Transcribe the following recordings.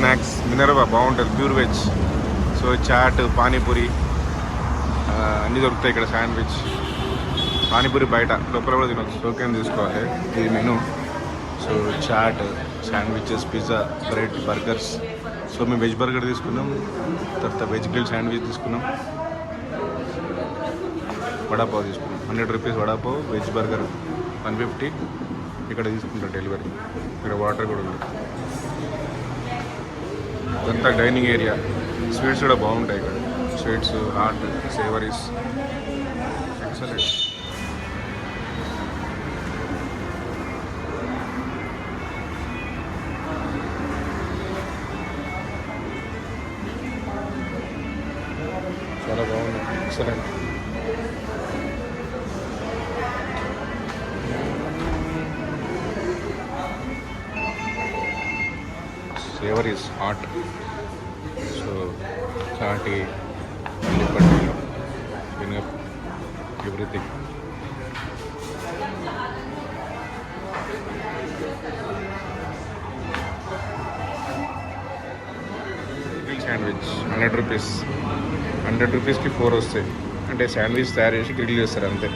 Snacks Minerva బాగుంటుంది pure veg. So chaat, panipuri అన్నీ దొరుకుతాయి ఇక్కడ. శాండ్విచ్, పానీపూరి బయట, లోపల కూడా తినొచ్చు. టోకెన్ తీసుకోవాలి. ఇది menu. So chaat, sandwiches, pizza, bread, burgers. So మేము వెజ్ బర్గర్ తీసుకున్నాం, తర్వాత వెజ్ గ్రిల్ శాండ్విచ్ తీసుకున్నాం, వడాపావ్ తీసుకున్నాం. 100 రూపీస్ వడాపావ్, వెజ్ బర్గర్ 150. ఇక్కడ తీసుకుంటాం డెలివరీ. ఇక్కడ వాటర్ కూడా ఉంది. ఇదంతా డైనింగ్ ఏరియా. స్వీట్స్ కూడా బాగుంటాయి ఇక్కడ. Sweets, hot, savouries, excellent. చాలా బాగుంది, ఎక్సలెంట్. Savouries, hot. సో చాటి, పల్లిపట్టీలు, వినగ, ఎవ్రీథింగ్. Grill sandwich 100 rupees. 100 రూపీస్కి 4 వస్తాయి. అంటే శాండ్విచ్ తయారు చేసి గ్రిల్ చేస్తారు అంతే.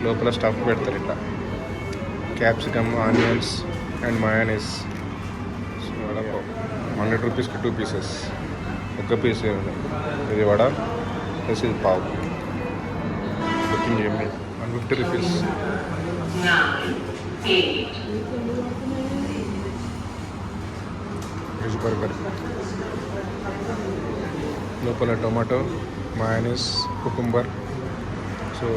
లోపల స్టఫ్ పెడతారు ఇట్లా, క్యాప్సికమ్, ఆనియన్స్ అండ్ మయోనీస్. 100 రూపీస్కి 2 పీసెస్. ఒక పీస్ ఇది వడ ప్లస్ ఇది పావు. బుకింగ్ చేయండి. 150 రూపీస్. వెజ్ బర్గర్, లోపల టొమాటో, మయోనీస్, కుకుంబర్. సో